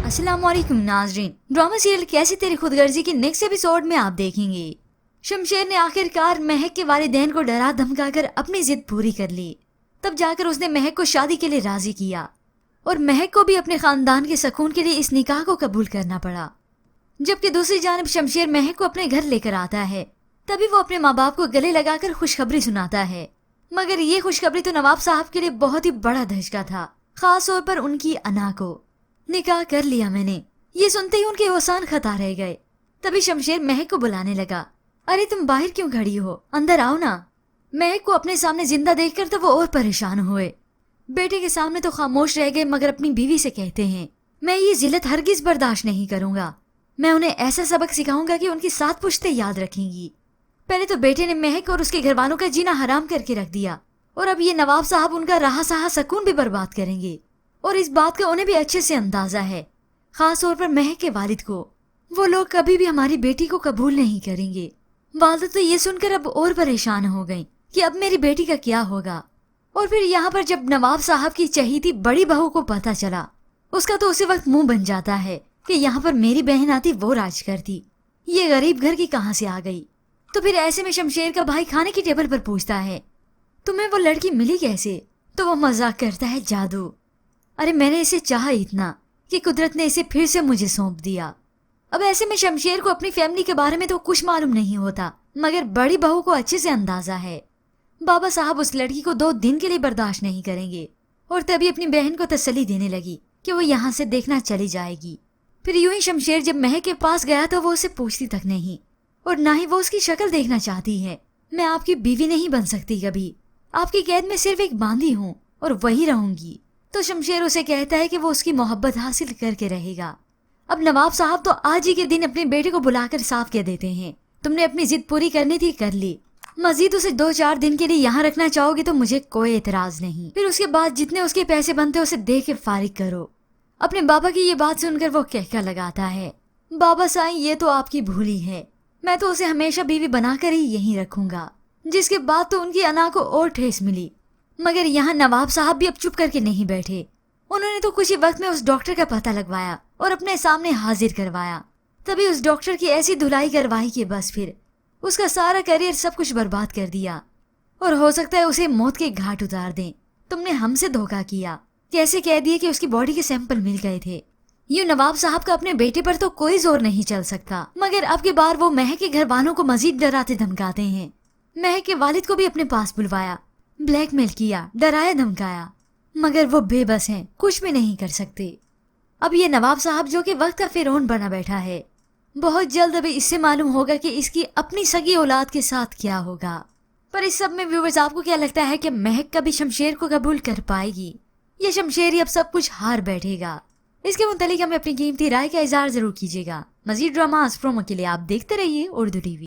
अस्सलाम वालेकुम नाजरीन। ड्रामा सीरियल कैसी तेरी खुदगर्जी की नेक्स्ट एपिसोड में आप देखेंगे शमशेर ने आखिरकार महक के वालिदैन को डरा धमकाकर अपनी जिद पूरी कर ली। तब जाकर उसने महक को शादी के लिए राजी किया और महक को भी अपने खानदान के सुकून के लिए इस निकाह को कबूल करना पड़ा। जबकि दूसरी जानब शमशेर महक को अपने घर लेकर आता है। तभी वो अपने माँ बाप को गले लगाकर खुशखबरी सुनाता है, मगर ये खुशखबरी तो नवाब साहब के लिए बहुत ही बड़ा धचका था, खास तौर पर उनकी अना को। निकाह कर लिया मैंने, ये सुनते ही उनके होसान खता रह गए। तभी शमशेर महक को बुलाने लगा। अरे तुम बाहर क्यों खड़ी हो, अंदर आओ ना। महक को अपने सामने जिंदा देखकर तो वो और परेशान हुए। बेटे के सामने तो खामोश रह गए, मगर अपनी बीवी से कहते हैं मैं ये जिल्लत हरगिज बर्दाश्त नहीं करूंगा। मैं उन्हें ऐसा सबक सिखाऊंगा कि उनकी 7 पुश्तें याद रखेंगी। पहले तो बेटे ने महक और उसके घर वालों का जीना हराम करके रख दिया, और अब ये नवाब साहब उनका रहा सहा सुकून भी बर्बाद करेंगे। और इस बात का उन्हें भी अच्छे से अंदाजा है, खास तौर पर महक के वालिद को। वो लोग कभी भी हमारी बेटी को कबूल नहीं करेंगे। वालिदा तो ये सुनकर अब और परेशान हो गई कि अब मेरी बेटी का क्या होगा। और फिर यहाँ पर जब नवाब साहब की चहीती बड़ी बहू को पता चला, उसका तो उसी वक्त मुंह बन जाता है कि यहाँ पर मेरी बहन आती वो राज करती, ये गरीब घर की कहाँ से आ गई। तो फिर ऐसे में शमशेर का भाई खाने की टेबल पर पूछता है तुम्हें वो लड़की मिली कैसे? तो वो मजाक करता है जादू। अरे मैंने इसे चाहा इतना कि कुदरत ने इसे फिर से मुझे सौंप दिया। अब ऐसे में शमशेर को अपनी फैमिली के बारे में तो कुछ मालूम नहीं होता, मगर बड़ी बहू को अच्छे से अंदाजा है। बाबा साहब उस लड़की को 2 दिन के लिए बर्दाश्त नहीं करेंगे। और तभी अपनी बहन को तसल्ली देने लगी कि वो यहाँ से देखना चली जाएगी। फिर यूं ही शमशेर जब महक के पास गया तो वो उसे पूछती तक नहीं, और ना ही वो उसकी शक्ल देखना चाहती है। मैं आपकी बीवी नहीं बन सकती कभी, आपकी कैद में सिर्फ एक बांदी हूँ और वही रहूंगी। तो शमशेर उसे कहता है कि वो उसकी मोहब्बत हासिल करके रहेगा। अब नवाब साहब तो आज ही के दिन अपने बेटे को बुलाकर साफ कह देते हैं तुमने अपनी जिद पूरी करनी थी, कर ली। मजीद उसे 2-4 दिन के लिए यहाँ रखना चाहोगे तो मुझे कोई एतराज नहीं। फिर उसके बाद जितने उसके पैसे बनते उसे दे के फारिग करो। अपने बाबा की ये बात सुनकर वो कहका लगाता है बाबा साईं ये तो आपकी भूल ही है, मैं तो उसे हमेशा बीवी बनाकर ही यहीं रखूंगा। जिसके बाद तो उनकी अना को और ठेस मिली। मगर यहाँ नवाब साहब भी अब चुप करके नहीं बैठे। उन्होंने तो कुछ ही वक्त में उस डॉक्टर का पता लगवाया और अपने सामने हाजिर करवाया। तभी उस डॉक्टर की ऐसी धुलाई करवाई कि बस फिर उसका सारा करियर सब कुछ बर्बाद कर दिया, और हो सकता है उसे मौत के घाट उतार दें। तुमने हमसे धोखा किया, कैसे कह दिए कि उसकी बॉडी के सैंपल मिल गए थे। यूं नवाब साहब का अपने बेटे पर तो कोई जोर नहीं चल सकता, मगर अब की बार वो महक के घर वालों को मजीद डराते धमकाते हैं। महक के वालिद को भी अपने पास बुलवाया, ब्लैकमेल किया, डराया धमकाया, मगर वो बेबस हैं, कुछ भी नहीं कर सकते। अब ये नवाब साहब जो कि वक्त का फिरौन बना बैठा है, बहुत जल्द अभी इससे मालूम होगा कि इसकी अपनी सगी औलाद के साथ क्या होगा। पर इस सब में व्यूअर्स आपको क्या लगता है कि महक कभी शमशेर को कबूल कर पाएगी या शमशेर ही अब सब कुछ हार बैठेगा? इसके मुतालिक हमें अपनी कीमती राय का इज़हार जरूर कीजिएगा। मजीद ड्रामास प्रोमो के लिए आप देखते रहिए उर्दू टीवी।